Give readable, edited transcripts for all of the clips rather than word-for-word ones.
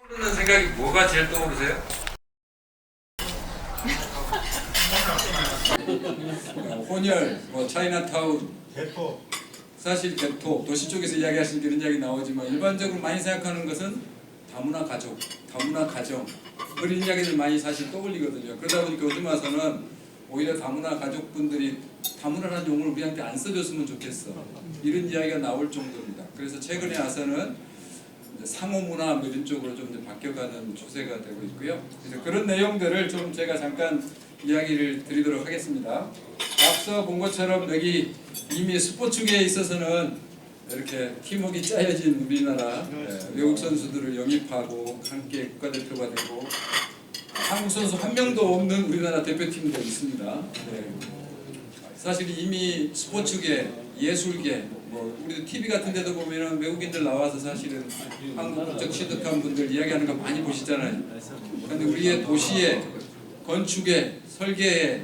떠오르는 생각이 뭐가 제일 떠오르세요? 혼혈, 차이나타운, 대포. 사실 개토, 도시 쪽에서 이야기하시는 이런 이야기 나오지만 일반적으로 많이 생각하는 것은 다문화 가족, 다문화 가정 그런 이야기들 많이 사실 떠올리거든요. 그러다 보니까 요즘 와서는 오히려 다문화 가족분들이 다문화라는 용어를 우리한테 안 써줬으면 좋겠어 이런 이야기가 나올 정도입니다. 그래서 최근에 와서는 상호문화 뭐 이런 쪽으로 좀 이제 바뀌어가는 추세가 되고 있고요. 그래서 그런 내용들을 좀 제가 잠깐 이야기를 드리도록 하겠습니다. 앞서 본 것처럼 여기 이미 스포츠계에 있어서는 이렇게 팀워크가 짜여진 우리나라 외국 선수들을 영입하고 함께 국가대표가 되고 한국 선수 한 명도 없는 우리나라 대표팀도 있습니다. 네. 사실 이미 스포츠계, 예술계, 우리도 TV 같은 데도 보면은 외국인들 나와서 사실은 한국 국적 취득한 분들 이야기하는 거 많이 보시잖아요. 그런데 우리의 도시에, 건축에, 설계에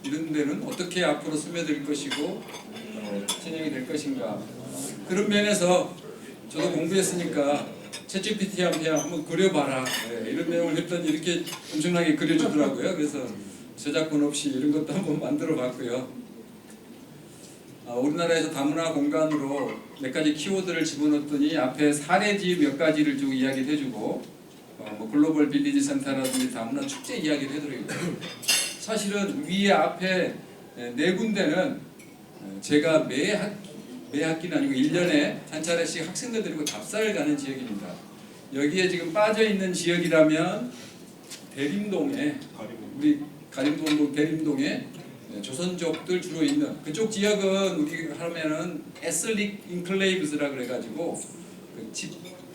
이런 데는 어떻게 앞으로 스며들 것이고 진행이 될 것인가. 그런 면에서 저도 공부했으니까 챗GPT 한번 그려봐라 이런 내용을 했더니 이렇게 엄청나게 그려주더라고요. 그래서 저작권 없이 이런 것도 한번 만들어 봤고요. 우리나라에서 다문화 공간으로 몇 가지 키워드를 집어넣었더니 앞에 사례지 몇 가지를 쭉 이야기를 해주고 글로벌 빌리지 센터라든지 다문화 축제 이야기를 해드리고 사실은 위에 앞에 네 군데는 제가 매 학기는 아니고 1년에 한 차례씩 학생들 데리고 답사를 가는 지역입니다. 여기에 지금 빠져있는 지역이라면 대림동에 우리 가림동도 대림동에 조선족들 주로 있는 그쪽 지역은 우리 하면은 에슬릭 인클레이브스라 그래가지고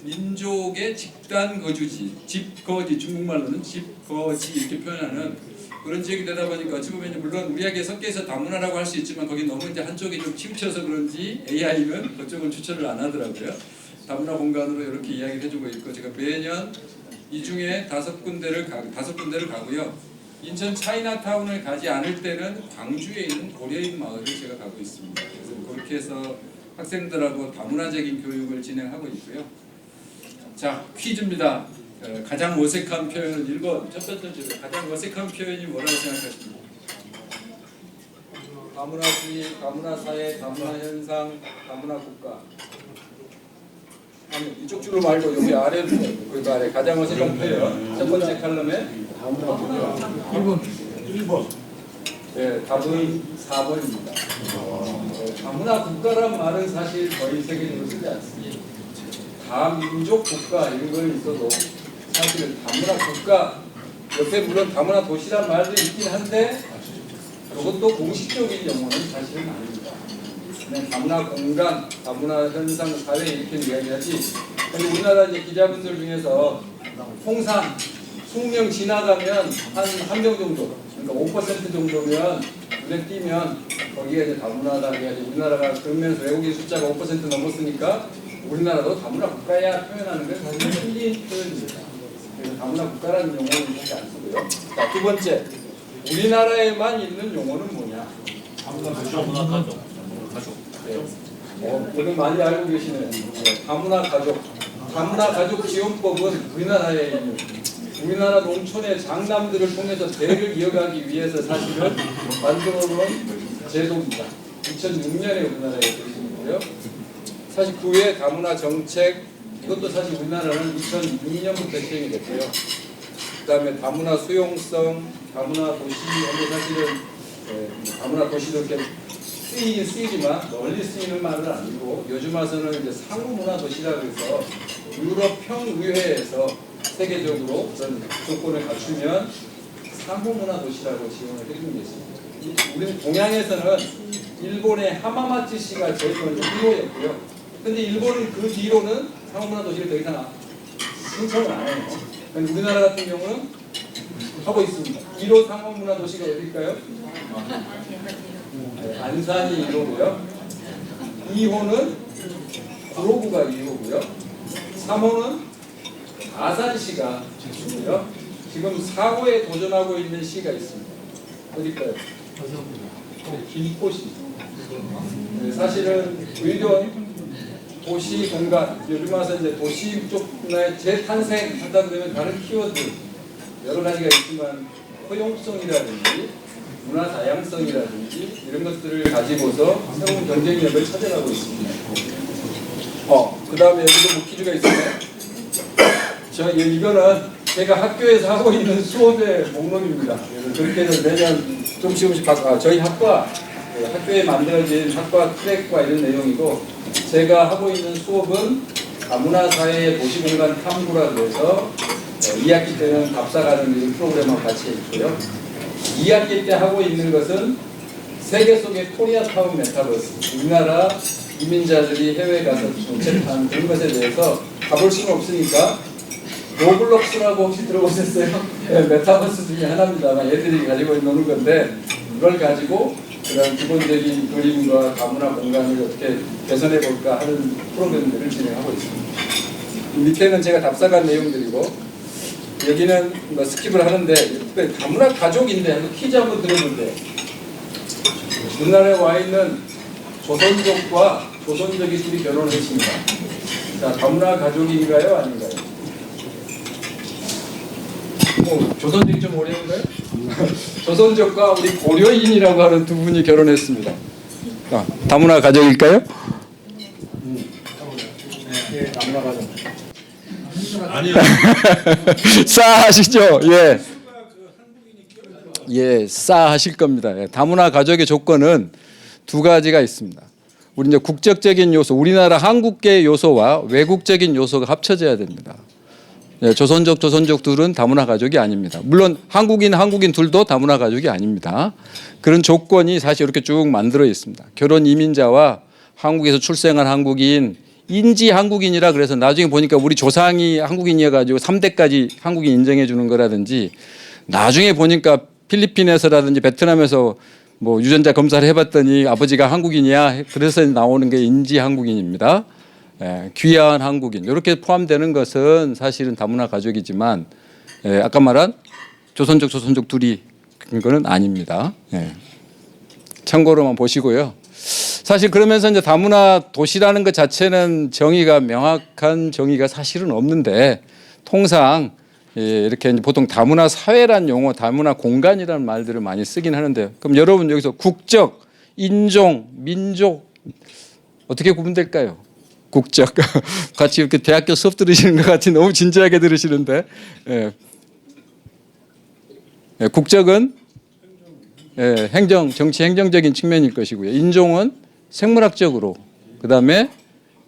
민족의 집단 거주지, 집거지 중국말로는 집거지 이렇게 표현하는 그런 지역이 되다 보니까 어찌 보면 물론 우리에게 섞여서 다문화라고 할 수 있지만 거기 너무 이제 한쪽이 좀 치우쳐서 그런지 AI는 그쪽을 추천을 안 하더라고요. 다문화 공간으로 이렇게 이야기를 해주고 있고 제가 매년 이 중에 5군데를 가고요. 인천 차이나타운을 가지 않을 때는 광주에 있는 고려인 마을을 제가 가고 있습니다. 그래서 그렇게 해서 학생들하고 다문화적인 교육을 진행하고 있고요. 자, 퀴즈입니다. 가장 어색한 표현은 1번 첫 번째 질문. 가장 어색한 표현이 뭐라고 생각하십니까? 다문화주의, 다문화사회, 다문화현상, 다문화국가. 아니 이쪽 줄로 말고 여기 아래로 그 아래 가장 어색한 표현 첫 번째 칼럼에 1번. 네, 답은 4번입니다. 다문화 국가란 말은 사실 거의 세계적으로 쓰지 않습니다. 다민족 국가 이런 건 있어도 사실은 다문화 국가 옆에 물론 다문화 도시란 말도 있긴 한데 그것도 공식적인 용어는 사실은 아닙니다. 그냥 다문화 공간, 다문화 현상, 사회 이렇게 이야기하지. 근데 우리나라 이제 기자분들 중에서 통상 20명 지나가면 한 명 정도, 그러니까 5% 정도면 눈에 띄면 거기에 이제 다문화다 해야지. 우리나라가 그러면서 외국인 숫자가 5% 넘었으니까 우리나라도 다문화 국가야 표현하는 건 사실 틀린 표현입니다. 그래서 다문화 국가라는 용어는 사실 안 쓰고요. 자, 두 번째, 우리나라에만 있는 용어는 뭐냐? 다문화 가족. 오늘 많이 알고 계시는 다문화 가족. 다문화 가족 지원법은 우리나라에 있는 우리나라 농촌의 장남들을 통해서 대를 이어가기 위해서 사실은 만들어놓은 제도입니다. 2006년에 우리나라에 되어있고요. 사실 그 외에 다문화 정책 이것도 사실 우리나라는 2006년부터 시행이 됐고요. 그 다음에 다문화 수용성, 다문화 도시, 사실은 다문화 도시도 이렇게 쓰이지만 널리 쓰이는 말은 아니고 요즘 와서는 이제 상호문화 도시라고 해서 유럽 평의회에서 세계적으로 그런 조건을 갖추면 상호문화 도시라고 지원을 해주는 게 있습니다. 우리는 동양에서는 일본의 하마마츠시가 제일 먼저 1호였고요. 근데 일본은 그 뒤로는 상호문화 도시를 더 이상 신청을 안 해요. 우리나라 같은 경우는 하고 있습니다. 1호 상호문화 도시가 어딜까요? 안산이 1호고요. 2호는 구로구가 2호고요. 3호는 아산시가 있고요. 지금 4호에 도전하고 있는 시가 있습니다. 어딜까요? 김포시. 사실은 의견 도시 공간, 요즘 와서 이제 도시 쪽 분야의 재탄생한다 그러면 다른 키워드 여러 가지가 있지만 허용성이라든지 문화 다양성이라든지 이런 것들을 가지고서 새로운 경쟁력을 찾아가고 있습니다. 그 다음에 여기도 뭐 퀴즈가 있어요. 이거는 제가 학교에서 하고 있는 수업의 목록입니다. 그렇게 해서 매년 조금씩 저희 학과 학교에 만들어진 학과 트랙과 이런 내용이고 제가 하고 있는 수업은 다문화사회의 도시공간 탐구라고 해서 2학기 때는 답사가는 이런 프로그램하고 같이 있고요. 2학기 때 하고 있는 것은 세계 속의 코리아타운 메타버스, 우리나라 이민자들이 해외에 가서 정착한 그런 것에 대해서 가볼 수는 없으니까 로블록스라고 혹시 들어보셨어요? 네, 메타버스 중에 하나입니다. 애들이 가지고 노는 건데 이걸 가지고 그런 기본적인 그림과 다문화 공간을 어떻게 개선해 볼까 하는 프로그램들을 진행하고 있습니다. 밑에는 제가 답사간 내용들이고 여기는 뭐 스킵을 하는데 다문화 가족인데 한번 퀴즈 한번 들어볼게요. 우리나라에 와 있는 조선족과 조선족이 둘이 결혼을 했습니다. 자, 다문화 가족인가요? 아닌가요? 조선족이 좀 어려운가요? 조선족과 우리 고려인이라고 하는 두 분이 결혼했습니다. 다문화 가족일까요? 네, 다문화 가족. 아니요. 싸하시죠? 예. 예, 싸하실 겁니다. 예, 다문화 가족의 조건은 두 가지가 있습니다. 우리 이제 국적적인 요소, 우리나라 한국계 요소와 외국적인 요소가 합쳐져야 됩니다. 예, 조선족들은 다문화 가족이 아닙니다. 물론 한국인 둘도 다문화 가족이 아닙니다. 그런 조건이 사실 이렇게 쭉 만들어 있습니다. 결혼 이민자와 한국에서 출생한 한국인, 인지 한국인이라 그래서 나중에 보니까 우리 조상이 한국인이어가지고 3대까지 한국인 인정해 주는 거라든지 나중에 보니까 필리핀에서라든지 베트남에서 뭐 유전자 검사를 해봤더니 아버지가 한국인이야. 그래서 나오는 게 인지 한국인입니다. 예, 귀한 한국인 이렇게 포함되는 것은 사실은 다문화 가족이지만 아까 말한 조선족 둘이 그거는 아닙니다. 예. 참고로만 보시고요. 사실 그러면서 이제 다문화 도시라는 것 자체는 명확한 정의가 사실은 없는데 통상 이렇게 이제 보통 다문화 사회란 용어, 다문화 공간이라는 말들을 많이 쓰긴 하는데요. 그럼 여러분 여기서 국적, 인종, 민족 어떻게 구분될까요? 국적 같이 이렇게 대학교 수업 들으시는 것 같이 너무 진지하게 들으시는데 국적은 행정, 정치 행정적인 측면일 것이고요. 인종은 생물학적으로, 그 다음에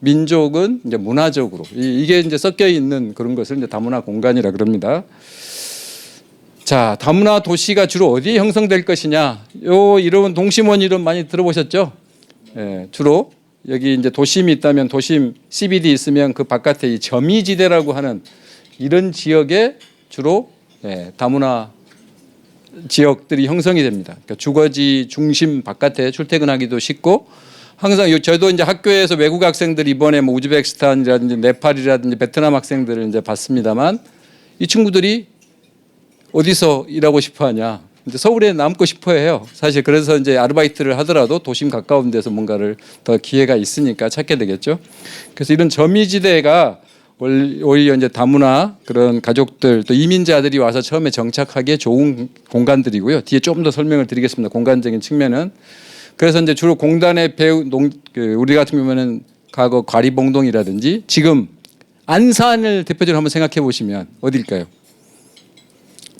민족은 이제 문화적으로 이게 이제 섞여 있는 그런 것을 이제 다문화 공간이라 그럽니다. 자, 다문화 도시가 주로 어디에 형성될 것이냐? 요 이름은 동심원 이름 많이 들어보셨죠? 주로 여기 이제 도심이 있다면 도심 CBD 있으면 그 바깥에 이 점이지대라고 하는 이런 지역에 주로 다문화 지역들이 형성이 됩니다. 그러니까 주거지 중심 바깥에 출퇴근하기도 쉽고 항상 저도 이제 학교에서 외국 학생들 이번에 뭐 우즈베키스탄이라든지 네팔이라든지 베트남 학생들을 이제 봤습니다만 이 친구들이 어디서 일하고 싶어 하냐? 이제 서울에 남고 싶어 해요. 사실 그래서 이제 아르바이트를 하더라도 도심 가까운 데서 뭔가를 더 기회가 있으니까 찾게 되겠죠. 그래서 이런 점이지대가 오히려 이제 다문화 그런 가족들 또 이민자들이 와서 처음에 정착하기에 좋은 공간들이고요. 뒤에 조금 더 설명을 드리겠습니다. 공간적인 측면은. 그래서 이제 주로 공단의 우리 같은 경우에는 과거 과리봉동이라든지 지금 안산을 대표적으로 한번 생각해 보시면 어딜까요?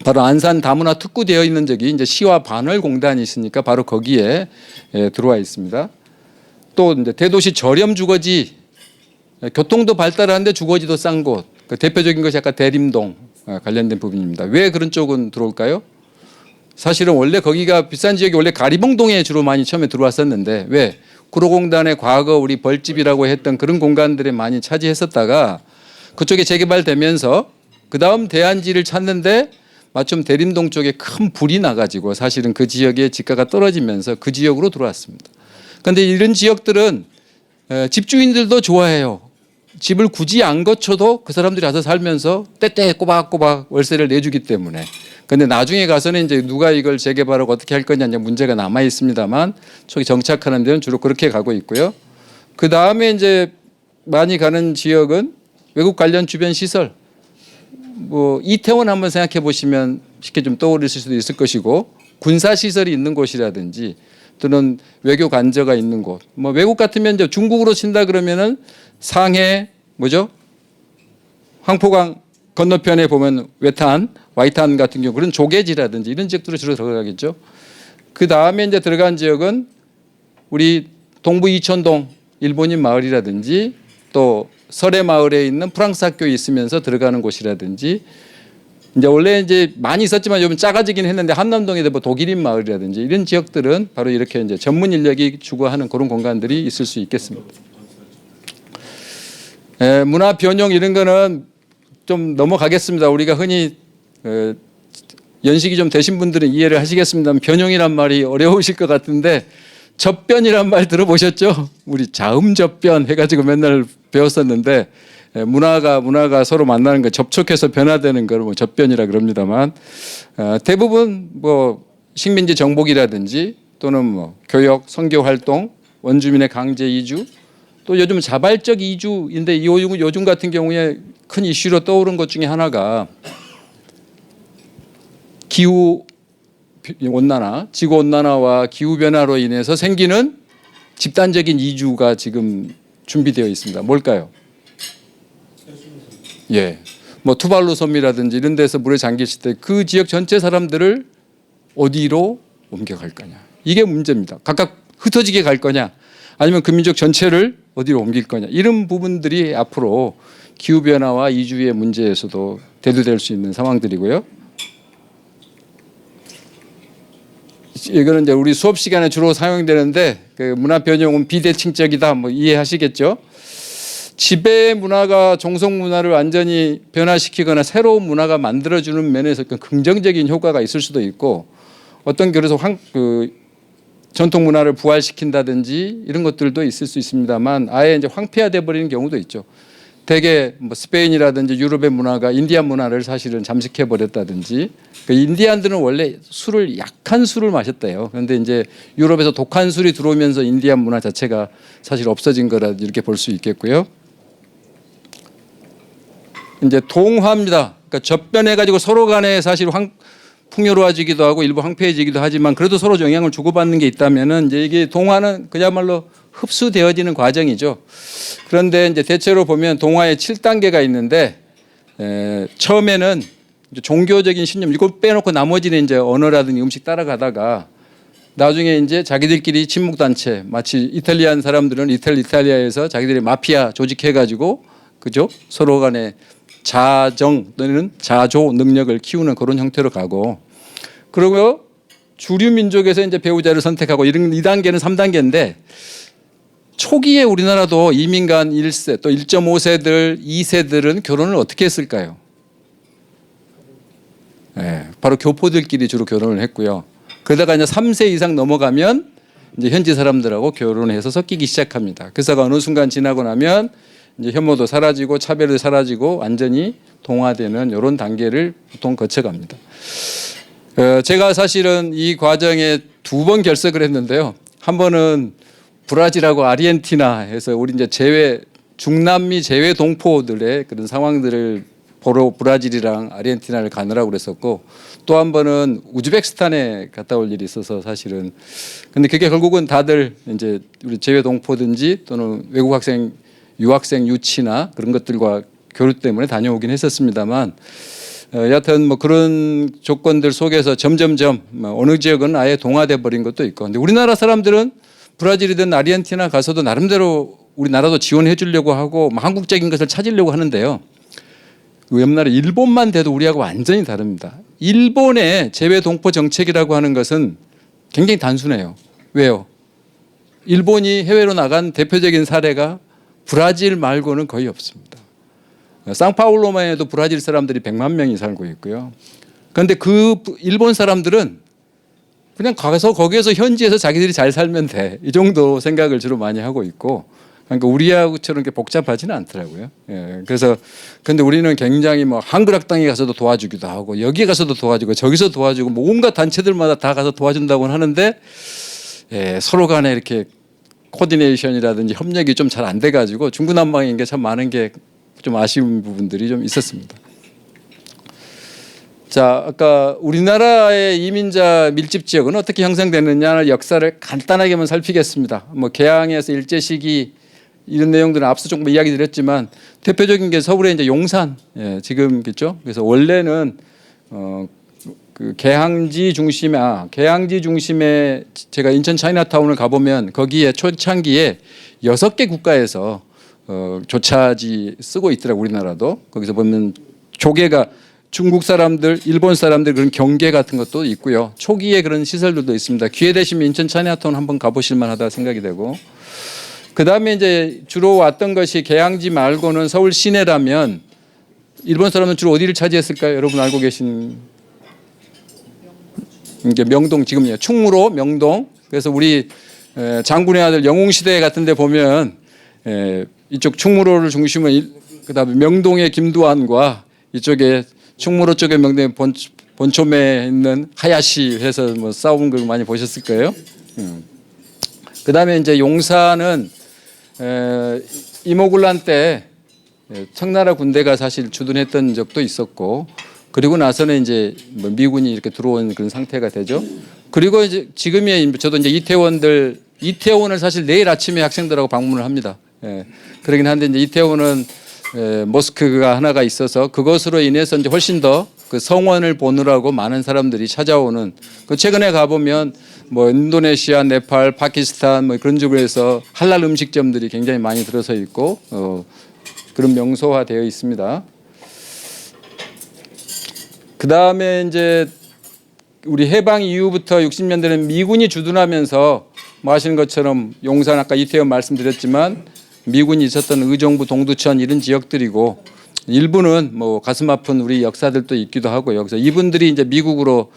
바로 안산 다문화 특구되어 있는 적이 이제 시와 반월공단이 있으니까 바로 거기에 들어와 있습니다. 또 이제 대도시 저렴 주거지, 교통도 발달하는데 주거지도 싼 곳. 그 대표적인 것이 아까 대림동 관련된 부분입니다. 왜 그런 쪽은 들어올까요? 사실은 원래 거기가 비싼 지역이 원래 가리봉동에 주로 많이 처음에 들어왔었는데 왜? 구로공단의 과거 우리 벌집이라고 했던 그런 공간들에 많이 차지했었다가 그쪽에 재개발되면서 그 다음 대안지를 찾는데 마침 대림동 쪽에 큰 불이 나가지고 사실은 그 지역의 집가가 떨어지면서 그 지역으로 들어왔습니다. 그런데 이런 지역들은 집주인들도 좋아해요. 집을 굳이 안 거쳐도 그 사람들이 와서 살면서 때때 꼬박꼬박 월세를 내주기 때문에. 그런데 나중에 가서는 이제 누가 이걸 재개발하고 어떻게 할 거냐 문제가 남아 있습니다만 저기 정착하는 데는 주로 그렇게 가고 있고요. 그 다음에 이제 많이 가는 지역은 외국 관련 주변 시설, 뭐 이태원 한번 생각해 보시면 쉽게 좀 떠오르실 수도 있을 것이고, 군사 시설이 있는 곳이라든지 또는 외교 관저가 있는 곳, 뭐 외국 같으면 이제 중국으로 친다 그러면은 상해 뭐죠? 황포강 건너편에 보면 외탄, 와이탄 같은 경우 그런 조개지라든지 이런 지역들로 주로 들어가겠죠. 그 다음에 이제 들어간 지역은 우리 동부 이천동 일본인 마을이라든지 또 설해 마을에 있는 프랑스 학교에 있으면서 들어가는 곳이라든지, 이제 원래 이제 많이 있었지만 요즘 작아지긴 했는데 한남동에 뭐 독일인 마을이라든지 이런 지역들은 바로 이렇게 이제 전문 인력이 추구하는 그런 공간들이 있을 수 있겠습니다. 문화 변형 이런 거는 좀 넘어가겠습니다. 우리가 흔히 연식이 좀 되신 분들은 이해를 하시겠습니다만 변형이란 말이 어려우실 것 같은데, 접변이란 말 들어보셨죠? 우리 자음접변 해가지고 맨날 배웠었는데, 문화가 서로 만나는 거 접촉해서 변화되는 걸 뭐 접변이라 그럽니다만, 대부분 뭐 식민지 정복이라든지 또는 뭐 교역, 선교 활동, 원주민의 강제 이주, 또 요즘 자발적 이주인데 요즘 같은 경우에 큰 이슈로 떠오른 것 중에 하나가 기후 온난화, 지구 온난화와 기후 변화로 인해서 생기는 집단적인 이주가 지금 준비되어 있습니다. 뭘까요? 예, 뭐 투발루 섬이라든지 이런 데서 물에 잠기실 때 그 지역 전체 사람들을 어디로 옮겨갈 거냐, 이게 문제입니다. 각각 흩어지게 갈 거냐, 아니면 그 민족 전체를 어디로 옮길 거냐, 이런 부분들이 앞으로 기후 변화와 이주의 문제에서도 대두될 수 있는 상황들이고요. 이거는 이제 우리 수업 시간에 주로 사용되는데, 그 문화 변형은 비대칭적이다, 뭐 이해하시겠죠? 지배 문화가 종속 문화를 완전히 변화시키거나 새로운 문화가 만들어주는 면에서 긍정적인 효과가 있을 수도 있고, 어떤 그래서 전통 문화를 부활시킨다든지 이런 것들도 있을 수 있습니다만, 아예 이제 황폐화돼 버리는 경우도 있죠. 대개 뭐 스페인이라든지 유럽의 문화가 인디안 문화를 사실은 잠식해 버렸다든지, 그 인디안들은 원래 술을 약한 술을 마셨대요. 그런데 이제 유럽에서 독한 술이 들어오면서 인디안 문화 자체가 사실 없어진 거라 이렇게 볼 수 있겠고요. 이제 동화입니다. 그러니까 접변해 가지고 서로 간에 사실 풍요로워지기도 하고 일부 황폐해지기도 하지만 그래도 서로 영향을 주고받는 게 있다면은 이제 이게 동화는 그야말로 흡수되어지는 과정이죠. 그런데 이제 대체로 보면 동화에 7단계가 있는데, 처음에는 이제 종교적인 신념 이걸 빼놓고 나머지는 이제 언어라든지 음식 따라가다가 나중에 이제 자기들끼리 친목단체, 마치 이탈리안 사람들은 이탈리아에서 자기들이 마피아 조직해가지고 그죠? 서로 간에 자정 또는 자조 능력을 키우는 그런 형태로 가고, 그리고 주류 민족에서 이제 배우자를 선택하고 이런 2단계는 3단계인데, 초기에 우리나라도 이민간 1세 또 1.5세들 2세들은 결혼을 어떻게 했을까요? 네, 바로 교포들끼리 주로 결혼을 했고요. 그러다가 이제 3세 이상 넘어가면 이제 현지 사람들하고 결혼해서 섞이기 시작합니다. 그래서 어느 순간 지나고 나면 이제 혐오도 사라지고 차별도 사라지고 완전히 동화되는 이런 단계를 보통 거쳐갑니다. 제가 사실은 이 과정에 2번 결석을 했는데요. 한 번은 브라질하고 아르헨티나에서 우리 이제 중남미 재외 동포들의 그런 상황들을 보러 브라질이랑 아르헨티나를 가느라고 그랬었고, 또 한 번은 우즈베키스탄에 갔다 올 일이 있어서 사실은, 근데 그게 결국은 다들 이제 우리 재외 동포든지 또는 외국 학생, 유학생 유치나 그런 것들과 교류 때문에 다녀오긴 했었습니다만, 여하튼 뭐 그런 조건들 속에서 점점점 어느 지역은 아예 동화돼 버린 것도 있고, 근데 우리나라 사람들은 브라질이든 아르헨티나 가서도 나름대로 우리나라도 지원해 주려고 하고 한국적인 것을 찾으려고 하는데요. 옆나라 일본만 돼도 우리하고 완전히 다릅니다. 일본의 재외 동포 정책이라고 하는 것은 굉장히 단순해요. 왜요? 일본이 해외로 나간 대표적인 사례가 브라질 말고는 거의 없습니다. 상파울로만 해도 브라질 사람들이 100만 명이 살고 있고요. 그런데 그 일본 사람들은 그냥 가서 거기에서 현지에서 자기들이 잘 살면 돼, 이 정도 생각을 주로 많이 하고 있고, 그러니까 우리하고처럼 이렇게 복잡하지는 않더라고요. 예, 그래서 근데 우리는 굉장히 뭐 한글학당에 가서도 도와주기도 하고 여기 가서도 도와주고 저기서 도와주고 뭐 온갖 단체들마다 다 가서 도와준다고 하는데, 예, 서로 간에 이렇게 코디네이션이라든지 협력이 좀 잘 안 돼가지고 중구난방인 게 참 많은 게 좀 아쉬운 부분들이 좀 있었습니다. 자, 아까 우리나라의 이민자 밀집 지역은 어떻게 형성되느냐는 역사를 간단하게만 살피겠습니다. 뭐 개항에서 일제 시기 이런 내용들은 앞서 조금 이야기 드렸지만 대표적인 게 서울의 이제 용산, 예, 지금겠죠. 그래서 원래는 그 개항지 중심에 제가 인천 차이나타운을 가보면 거기에 초창기에 6개 국가에서 조차지 쓰고 있더라고. 우리나라도 거기서 보면 조개가 중국 사람들, 일본 사람들 그런 경계 같은 것도 있고요. 초기에 그런 시설들도 있습니다. 기회 되시면 인천 차이나타운 한번 가보실 만하다 생각이 되고, 그 다음에 이제 주로 왔던 것이 개항지 말고는 서울 시내라면 일본 사람은 주로 어디를 차지했을까요? 여러분 알고 계신 이게 명동 지금요. 충무로, 명동. 그래서 우리 장군의 아들 영웅시대 같은 데 보면 이쪽 충무로를 중심으로 그다음에 명동의 김두한과 이쪽에 충무로 쪽에 명동의 본초매에 있는 하야시 해서 뭐 싸운 걸 많이 보셨을 거예요. 그다음에 이제 용산은 이모군란 때 청나라 군대가 사실 주둔했던 적도 있었고, 그리고 나서는 이제 뭐 미군이 이렇게 들어온 그런 상태가 되죠. 그리고 이제 지금의 저도 이제 이태원을 사실 내일 아침에 학생들하고 방문을 합니다. 예. 그러긴 한데 이제 이태원은 모스크가 하나가 있어서 그것으로 인해서 이제 훨씬 더 그 성원을 보느라고 많은 사람들이 찾아오는. 그 최근에 가보면 뭐 인도네시아, 네팔, 파키스탄 뭐 그런 쪽으로 해서 할랄 음식점들이 굉장히 많이 들어서 있고 그런 명소화되어 있습니다. 그 다음에 이제 우리 해방 이후부터 60년대는 미군이 주둔하면서 뭐 아시는 것처럼 용산 아까 이태원 말씀드렸지만 미군이 있었던 의정부, 동두천 이런 지역들이고, 일부는 뭐 가슴 아픈 우리 역사들도 있기도 하고요. 그래서 이분들이 이제 미국으로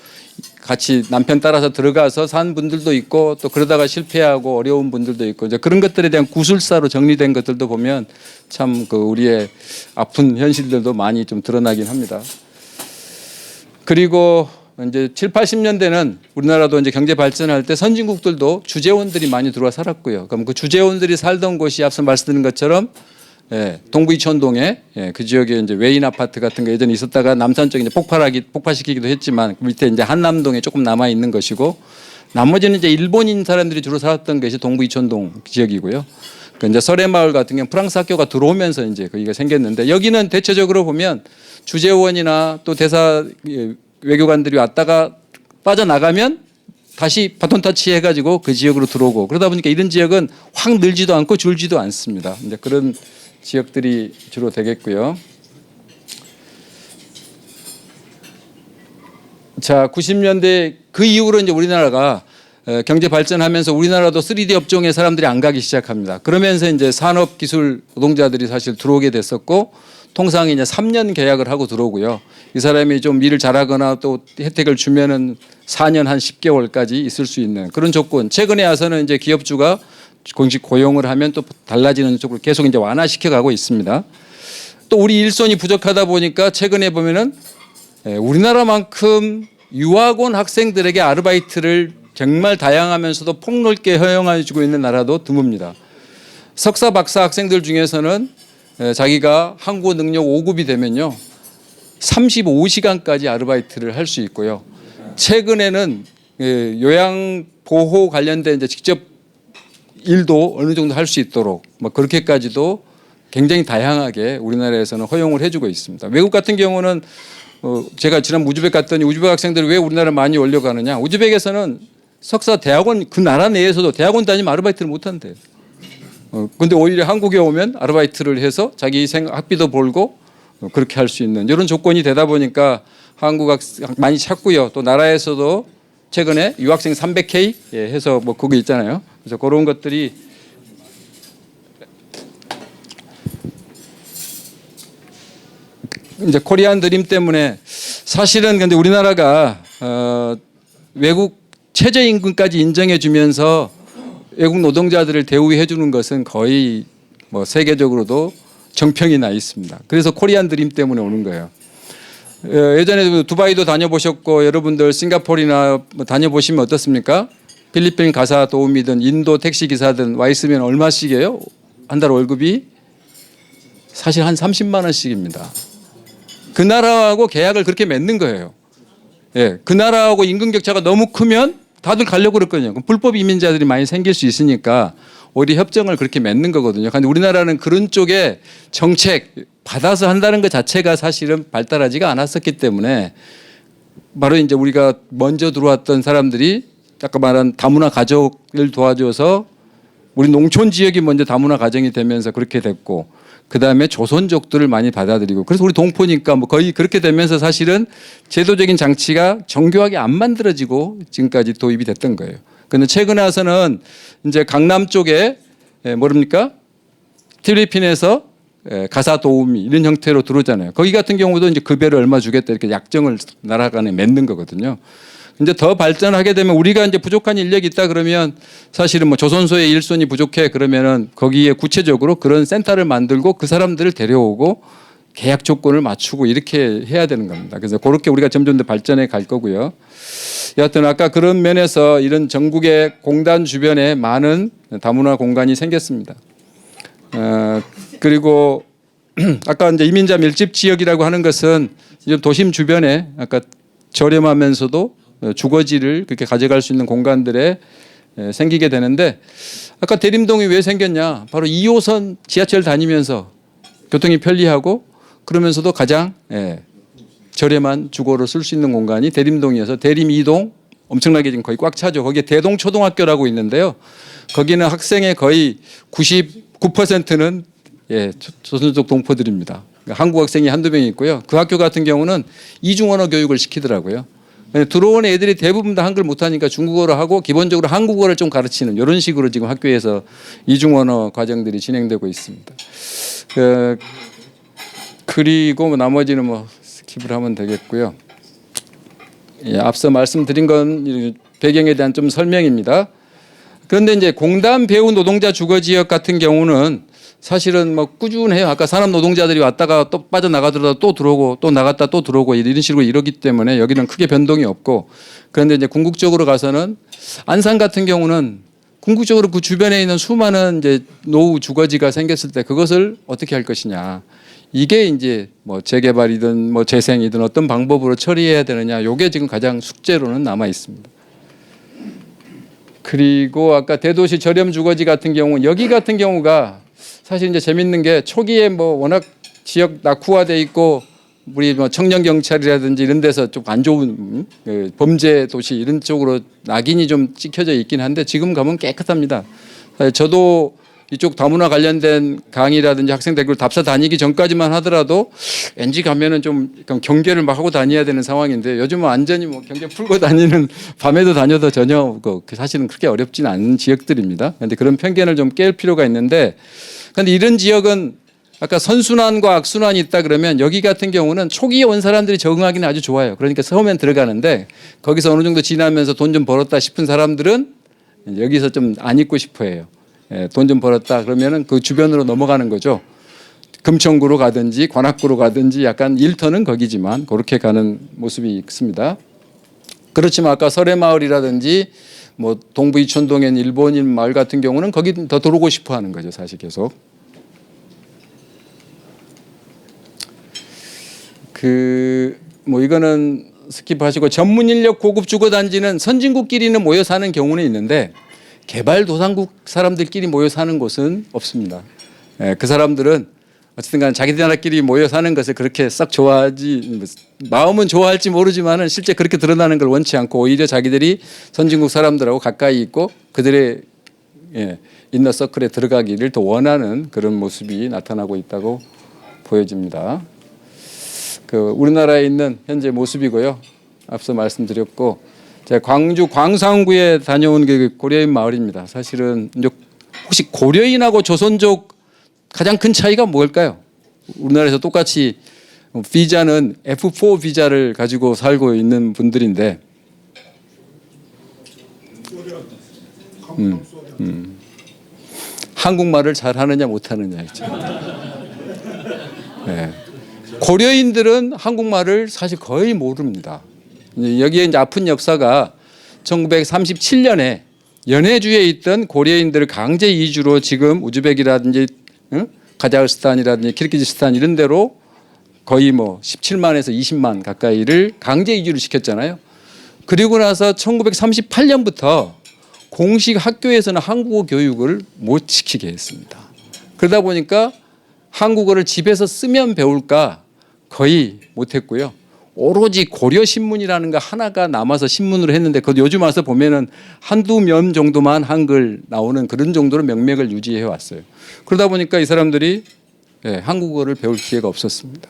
같이 남편 따라서 들어가서 산 분들도 있고 또 그러다가 실패하고 어려운 분들도 있고, 이제 그런 것들에 대한 구술사로 정리된 것들도 보면 참 그 우리의 아픈 현실들도 많이 좀 드러나긴 합니다. 그리고 이제 7, 80년대는 우리나라도 이제 경제 발전할 때 선진국들도 주재원들이 많이 들어와 살았고요. 그럼 그 주재원들이 살던 곳이 앞서 말씀드린 것처럼 동부 이촌동에 그 지역에 이제 외인 아파트 같은 거 예전에 있었다가 남산 쪽에 이제 폭파시키기도 했지만 그 밑에 이제 한남동에 조금 남아 있는 것이고, 나머지는 이제 일본인 사람들이 주로 살았던 것이 동부 이촌동 지역이고요. 그러니까 이제 설해마을 같은 경우는 프랑스 학교가 들어오면서 이제 거기가 생겼는데, 여기는 대체적으로 보면 주재원이나 또 대사 외교관들이 왔다가 빠져나가면 다시 바톤 터치 해가지고 그 지역으로 들어오고, 그러다 보니까 이런 지역은 확 늘지도 않고 줄지도 않습니다. 이제 그런 지역들이 주로 되겠고요. 자, 90년대 그 이후로 이제 우리나라가 경제 발전하면서 우리나라도 3D 업종에 사람들이 안 가기 시작합니다. 그러면서 이제 산업기술 노동자들이 사실 들어오게 됐었고, 통상 이제 3년 계약을 하고 들어오고요. 이 사람이 좀 일을 잘하거나 또 혜택을 주면은 4년 한 10개월까지 있을 수 있는 그런 조건. 최근에 와서는 이제 기업주가 공식 고용을 하면 또 달라지는 쪽으로 계속 이제 완화시켜 가고 있습니다. 또 우리 일손이 부족하다 보니까 최근에 보면은 우리나라만큼 유학원 학생들에게 아르바이트를 정말 다양하면서도 폭넓게 허용해주고 있는 나라도 드뭅니다. 석사 박사 학생들 중에서는 자기가 한국어 능력 5급이 되면요 35시간까지 아르바이트를 할 수 있고요. 최근에는 요양보호 관련된 이제 직접 일도 어느 정도 할 수 있도록 뭐 그렇게까지도 굉장히 다양하게 우리나라에서는 허용을 해주고 있습니다. 외국 같은 경우는 제가 지난 우즈벡 갔더니 우즈벡 학생들이 왜 우리나라 많이 올려가느냐. 우즈벡에서는 석사 대학원 그 나라 내에서도 대학원 다니면 아르바이트를 못 한대요. 근데 오히려 한국에 오면 아르바이트를 해서 자기 학비도 벌고 그렇게 할 수 있는 이런 조건이 되다 보니까 한국 학생 많이 찾고요. 또 나라에서도 최근에 유학생 300K 해서 뭐 그거 있잖아요. 그래서 그런 것들이 이제 코리안 드림 때문에 사실은 근데 우리나라가 외국 최저임금까지 인정해 주면서 외국 노동자들을 대우해 주는 것은 거의 뭐 세계적으로도 정평이 나 있습니다. 그래서 코리안 드림 때문에 오는 거예요. 예전에 두바이도 다녀보셨고 여러분들 싱가포르나 뭐 다녀보시면 어떻습니까? 필리핀 가사 도우미든 인도 택시 기사든 와 있으면 얼마씩이에요? 한 달 월급이 사실 한 30만 원씩입니다. 그 나라하고 계약을 그렇게 맺는 거예요. 예, 그 나라하고 임금 격차가 너무 크면 다들 가려고 그랬거든요. 그럼 불법 이민자들이 많이 생길 수 있으니까 오히려 협정을 그렇게 맺는 거거든요. 그런데 우리나라는 그런 쪽에 정책 받아서 한다는 것 자체가 사실은 발달하지가 않았었기 때문에 바로 이제 우리가 먼저 들어왔던 사람들이 아까 말한 다문화 가족을 도와줘서 우리 농촌 지역이 먼저 다문화 가정이 되면서 그렇게 됐고 그 다음에 조선족들을 많이 받아들이고 그래서 우리 동포니까 뭐 거의 그렇게 되면서 사실은 제도적인 장치가 정교하게 안 만들어지고 지금까지 도입이 됐던 거예요. 그런데 최근에 와서는 이제 강남 쪽에 모릅니까? 필리핀에서 가사 도우미 이런 형태로 들어오잖아요. 거기 같은 경우도 이제 급여를 얼마 주겠다 이렇게 약정을 나라 간에 맺는 거거든요. 이제 더 발전하게 되면 우리가 이제 부족한 인력이 있다 그러면 사실은 뭐 조선소의 일손이 부족해 그러면은 거기에 구체적으로 그런 센터를 만들고 그 사람들을 데려오고 계약 조건을 맞추고 이렇게 해야 되는 겁니다. 그래서 그렇게 우리가 점점 더 발전해 갈 거고요. 여하튼 아까 그런 면에서 이런 전국의 공단 주변에 많은 다문화 공간이 생겼습니다. 그리고 아까 이제 이민자 밀집 지역이라고 하는 것은 이제 도심 주변에 아까 저렴하면서도 주거지를 그렇게 가져갈 수 있는 공간들에 생기게 되는데 아까 대림동이 왜 생겼냐? 바로 2호선 지하철 다니면서 교통이 편리하고 그러면서도 가장 저렴한 주거로 쓸 수 있는 공간이 대림동이어서 대림 2동 엄청나게 지금 거의 꽉 차죠. 거기에 대동초등학교라고 있는데요. 거기는 학생의 거의 99%는 조선족 동포들입니다. 한국 학생이 한두 명 있고요. 그 학교 같은 경우는 이중언어 교육을 시키더라고요. 들어온 애들이 대부분 다 한글 못하니까 중국어로 하고 기본적으로 한국어를 좀 가르치는 이런 식으로 지금 학교에서 이중언어 과정들이 진행되고 있습니다. 그리고 나머지는 뭐 스킵을 하면 되겠고요. 앞서 말씀드린 건 배경에 대한 좀 설명입니다. 그런데 이제 공단 배우 노동자 주거 지역 같은 경우는 사실은 뭐 꾸준해요. 아까 산업 노동자들이 왔다가 또 빠져나가더라도 또 들어오고 또 나갔다 또 들어오고 이런 식으로 이러기 때문에 여기는 크게 변동이 없고 그런데 이제 궁극적으로 가서는 안산 같은 경우는 궁극적으로 그 주변에 있는 수많은 이제 노후 주거지가 생겼을 때 그것을 어떻게 할 것이냐. 이게 이제 뭐 재개발이든 뭐 재생이든 어떤 방법으로 처리해야 되느냐. 이게 지금 가장 숙제로는 남아 있습니다. 그리고 아까 대도시 저렴 주거지 같은 경우 여기 같은 경우가 사실 이제 재밌는 게 초기에 뭐 워낙 지역 낙후화돼 있고 우리 뭐 청년 경찰이라든지 이런 데서 좀 안 좋은 범죄 도시 이런 쪽으로 낙인이 좀 찍혀져 있긴 한데 지금 가면 깨끗합니다. 저도 이쪽 다문화 관련된 강의라든지 학생 대학을 답사 다니기 전까지만 하더라도 왠지 가면은 좀 경계를 막 하고 다녀야 되는 상황인데 요즘은 완전히 뭐 경계 풀고 다니는 밤에도 다녀도 전혀 사실은 그렇게 어렵지는 않은 지역들입니다. 그런데 그런 편견을 좀 깰 필요가 있는데 그런데 이런 지역은 아까 선순환과 악순환이 있다 그러면 여기 같은 경우는 초기에 온 사람들이 적응하기는 아주 좋아요. 그러니까 처음엔 들어가는데 거기서 어느 정도 지나면서 돈 좀 벌었다 싶은 사람들은 여기서 좀 안 있고 싶어 해요. 돈 좀 벌었다 그러면은 그 주변으로 넘어가는 거죠. 금천구로 가든지 관악구로 가든지 약간 일터는 거기지만 그렇게 가는 모습이 있습니다. 그렇지만 아까 설해마을이라든지 뭐 동부 이촌동에 있는 일본인 마을 같은 경우는 거기 더 들어오고 싶어 하는 거죠. 사실 계속. 뭐 이거는 스킵하시고 전문 인력 고급 주거 단지는 선진국끼리는 모여 사는 경우는 있는데 개발도상국 사람들끼리 모여 사는 곳은 없습니다. 그 사람들은 어쨌든 간에 자기들끼리 모여 사는 것을 그렇게 썩 좋아하지 마음은 좋아할지 모르지만은 실제 그렇게 드러나는 걸 원치 않고 오히려 자기들이 선진국 사람들하고 가까이 있고 그들의 인너 서클에 들어가기를 더 원하는 그런 모습이 나타나고 있다고 보여집니다. 우리나라에 있는 현재 모습이고요. 앞서 말씀드렸고 제가 광주 광산구에 다녀온 게 고려인 마을입니다. 사실은 이제 혹시 고려인하고 조선족 가장 큰 차이가 뭘까요? 우리나라에서 똑같이 비자는 F4 비자를 가지고 살고 있는 분들인데 한국말을 잘하느냐 못하느냐 있죠. 네. 고려인들은 한국말을 사실 거의 모릅니다. 여기에 이제 아픈 역사가 1937년에 연해주에 있던 고려인들을 강제 이주로 지금 우즈벡이라든지 카자흐스탄이라든지 키르기즈스탄 이런 데로 거의 뭐 17만에서 20만 가까이를 강제 이주를 시켰잖아요. 그리고 나서 1938년부터 공식 학교에서는 한국어 교육을 못 시키게 했습니다. 그러다 보니까 한국어를 집에서 쓰면 배울까 거의 못했고요. 오로지 고려신문이라는 거 하나가 남아서 신문으로 했는데 그것도 요즘 와서 보면은 한두 면 정도만 한글 나오는 그런 정도로 명맥을 유지해 왔어요. 그러다 보니까 이 사람들이 한국어를 배울 기회가 없었습니다.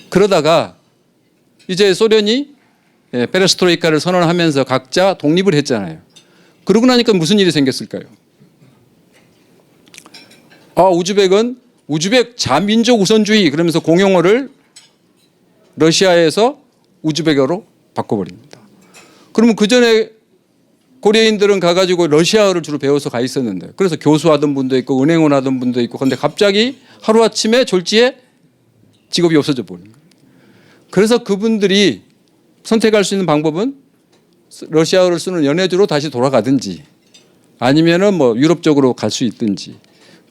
그러다가 이제 소련이 페레스트로이카를 선언하면서 각자 독립을 했잖아요. 그러고 나니까 무슨 일이 생겼을까요? 우즈벡은 우즈벡 자민족 우선주의 그러면서 공용어를 러시아에서 우즈벡어로 바꿔버립니다. 그러면 그 전에 고려인들은 가가지고 러시아어를 주로 배워서 가 있었는데 그래서 교수하던 분도 있고 은행원 하던 분도 있고 그런데 갑자기 하루아침에 졸지에 직업이 없어져 버린 거예요. 그래서 그분들이 선택할 수 있는 방법은 러시아어를 쓰는 연해주로 다시 돌아가든지 아니면은 뭐 유럽 쪽으로 갈 수 있든지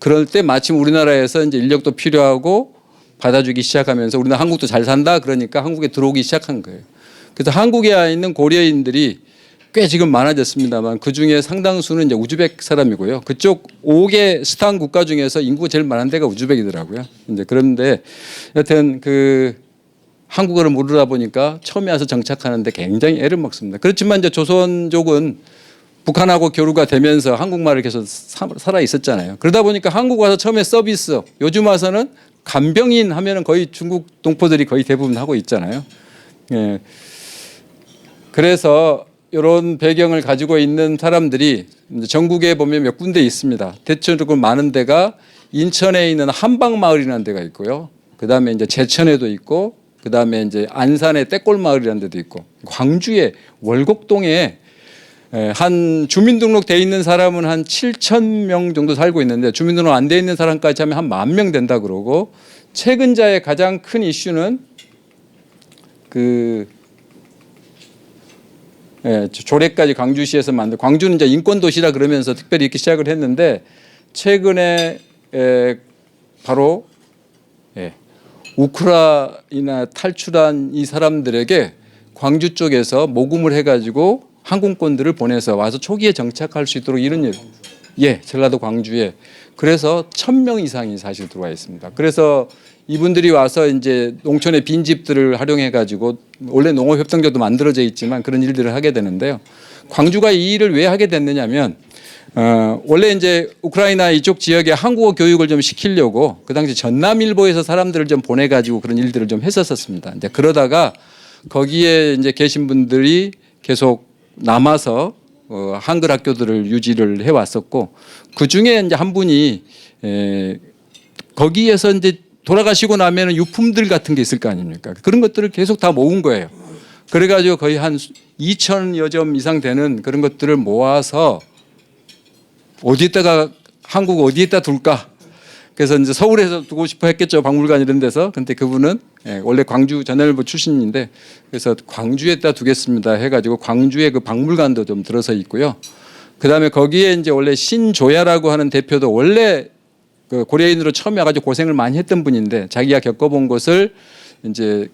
그럴 때 마침 우리나라에서 이제 인력도 필요하고 받아주기 시작하면서 우리는 한국도 잘 산다 그러니까 한국에 들어오기 시작한 거예요. 그래서 한국에 있는 고려인들이 꽤 지금 많아졌습니다만 그 중에 상당수는 이제 우즈벡 사람이고요. 그쪽 5개 스탄 국가 중에서 인구가 제일 많은 데가 우즈벡이더라고요. 이제 그런데 여튼 그 한국어를 모르다 보니까 처음에 와서 정착하는데 굉장히 애를 먹습니다. 그렇지만 이제 조선족은 북한하고 교류가 되면서 한국말을 계속 살아 있었잖아요. 그러다 보니까 한국 와서 처음에 서비스, 요즘 와서는 간병인 하면은 거의 중국 동포들이 거의 대부분 하고 있잖아요. 예. 그래서 이런 배경을 가지고 있는 사람들이 전국에 보면 몇 군데 있습니다. 대체적으로 많은 데가 인천에 있는 한방마을이라는 데가 있고요. 그 다음에 이제 제천에도 있고, 그 다음에 이제 안산의 떼골마을이라는 데도 있고, 광주의 월곡동에 한 주민등록 돼 있는 사람은 한 7,000명 정도 살고 있는데 주민등록 안 돼 있는 사람까지 하면 한 10,000명 된다 그러고 최근자의 가장 큰 이슈는 그 조례까지 광주시에서 만든 광주는 이제 인권 도시라 그러면서 특별히 이렇게 시작을 했는데 최근에 바로 우크라이나 탈출한 이 사람들에게 광주 쪽에서 모금을 해가지고 항공권들을 보내서 와서 초기에 정착할 수 있도록 이런 일, 전라도 광주에 그래서 1,000명 이상이 사실 들어와 있습니다. 그래서 이분들이 와서 이제 농촌의 빈집들을 활용해가지고 원래 농업협동조도 만들어져 있지만 그런 일들을 하게 되는데요. 광주가 이 일을 왜 하게 됐느냐면 원래 이제 우크라이나 이쪽 지역에 한국어 교육을 좀 시키려고 그 당시 전남일보에서 사람들을 좀 보내가지고 그런 일들을 좀 했었습니다. 이제 그러다가 거기에 이제 계신 분들이 계속 남아서 한글 학교들을 유지를 해왔었고 그 중에 이제 한 분이 거기에서 이제 돌아가시고 나면은 유품들 같은 게 있을 거 아닙니까? 그런 것들을 계속 다 모은 거예요. 그래가지고 거의 한 2,000여 점 이상 되는 그런 것들을 모아서 어디에다가 한국 어디에다 둘까? 그래서 이제 서울에서 두고 싶어 했겠죠. 박물관 이런 데서. 근데 그분은 원래 광주 전남일보 출신인데 그래서 광주에다 두겠습니다 해가지고 광주에 그 박물관도 좀 들어서 있고요. 그 다음에 거기에 이제 원래 신조야라고 하는 대표도 원래 그 고려인으로 처음에 와가지고 고생을 많이 했던 분인데 자기가 겪어본 것을 이제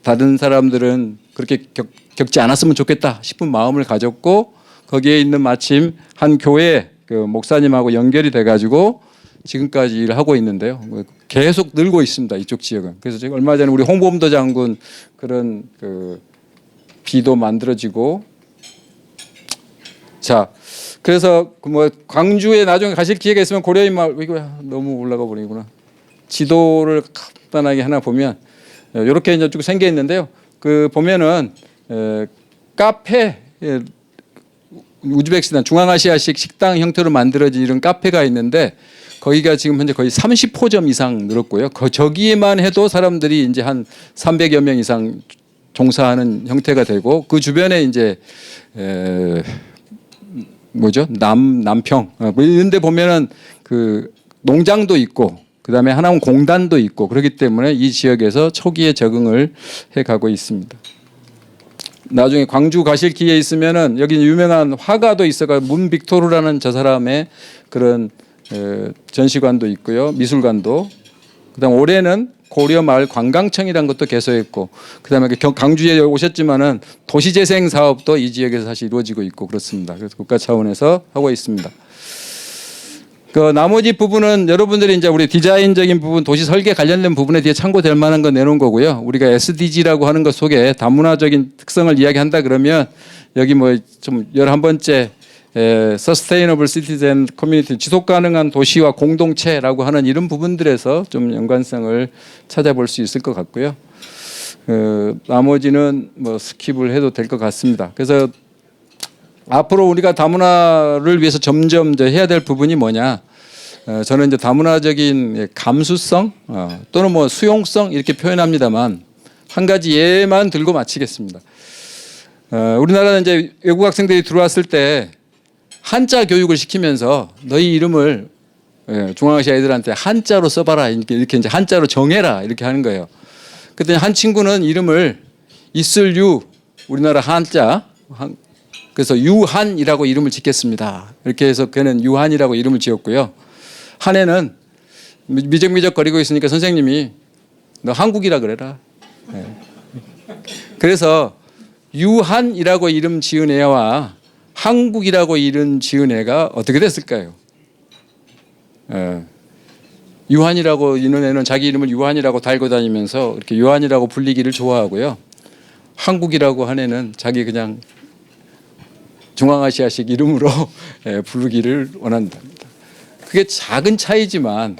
다른 사람들은 그렇게 겪지 않았으면 좋겠다 싶은 마음을 가졌고 거기에 있는 마침 한 교회 그 목사님하고 연결이 돼가지고 지금까지 일을 하고 있는데요. 계속 늘고 있습니다. 이쪽 지역은. 그래서 제가 얼마 전에 우리 홍범도 장군 그런 그 비도 만들어지고 자 그래서 뭐 광주에 나중에 가실 기회가 있으면 고려인 마을 이거 너무 올라가 버리구나. 지도를 간단하게 하나 보면 이렇게 이제 쭉 생겨 있는데요. 그 보면은 카페 우즈베키스탄 중앙아시아식 식당 형태로 만들어진 이런 카페가 있는데 거기가 지금 현재 거의 30호점 이상 늘었고요. 저기에만 해도 사람들이 이제 한 300여 명 이상 종사하는 형태가 되고 그 주변에 이제 남평 이런 데 보면은 그 농장도 있고 그다음에 하나원 공단도 있고 그렇기 때문에 이 지역에서 초기에 적응을 해 가고 있습니다. 나중에 광주 가실 기회 있으면은 여기 유명한 화가도 있어가 문빅토르라는 저 사람의 그런 전시관도 있고요. 미술관도. 그다음 올해는 고려 마을 관광청이라는 것도 개소했고, 그다음에 강주에 오셨지만은 도시재생 사업도 이 지역에서 사실 이루어지고 있고 그렇습니다. 그래서 국가 차원에서 하고 있습니다. 그 나머지 부분은 여러분들이 이제 우리 디자인적인 부분, 도시 설계 관련된 부분에 뒤에 참고될 만한 거 내놓은 거고요. 우리가 SDG라고 하는 것 속에 다문화적인 특성을 이야기한다 그러면 여기 뭐 좀 11번째 Sustainable Citizen Community, 지속 가능한 도시와 공동체라고 하는 이런 부분들에서 좀 연관성을 찾아볼 수 있을 것 같고요. 나머지는 뭐 스킵을 해도 될 것 같습니다. 그래서 앞으로 우리가 다문화를 위해서 점점 이제 해야 될 부분이 뭐냐? 저는 이제 다문화적인 감수성 또는 뭐 수용성 이렇게 표현합니다만 한 가지 예만 들고 마치겠습니다. 우리나라는 이제 외국 학생들이 들어왔을 때 한자 교육을 시키면서 너희 이름을 중앙아시아 애들한테 한자로 써봐라 이렇게 이제 한자로 정해라 이렇게 하는 거예요. 그랬더니 한 친구는 이름을 이슬유 우리나라 한자 그래서 유한이라고 이름을 짓겠습니다. 이렇게 해서 걔는 유한이라고 이름을 지었고요. 한 애는 미적미적 거리고 있으니까 선생님이 너 한국이라 그래라. 그래서 유한이라고 이름 지은 애와 한국이라고 이름 지은 애가 어떻게 됐을까요? 유한이라고 이런 애는 자기 이름을 유한이라고 달고 다니면서 이렇게 유한이라고 불리기를 좋아하고요. 한국이라고 한 애는 자기 그냥 중앙아시아식 이름으로 부르기를 원한답니다. 그게 작은 차이지만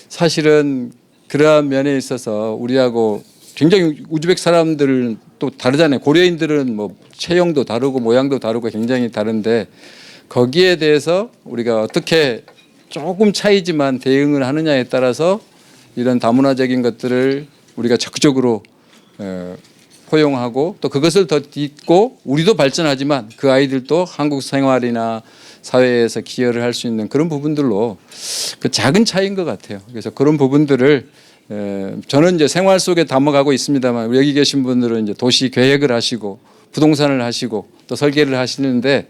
사실은 그러한 면에 있어서 우리하고 굉장히 우즈벡 사람들은 또 다르잖아요. 고려인들은 뭐 체형도 다르고 모양도 다르고 굉장히 다른데 거기에 대해서 우리가 어떻게 조금 차이지만 대응을 하느냐에 따라서 이런 다문화적인 것들을 우리가 적극적으로 포용하고 또 그것을 더 딛고 우리도 발전하지만 그 아이들도 한국 생활이나 사회에서 기여를 할 수 있는 그런 부분들로 그 작은 차이인 것 같아요. 그래서 그런 부분들을 저는 이제 생활 속에 담아가고 있습니다만 여기 계신 분들은 이제 도시 계획을 하시고 부동산을 하시고 또 설계를 하시는데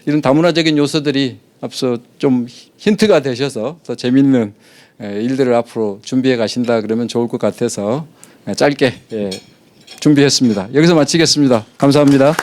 이런 다문화적인 요소들이 앞서 좀 힌트가 되셔서 더 재밌는 일들을 앞으로 준비해 가신다 그러면 좋을 것 같아서 짧게 준비했습니다. 여기서 마치겠습니다. 감사합니다.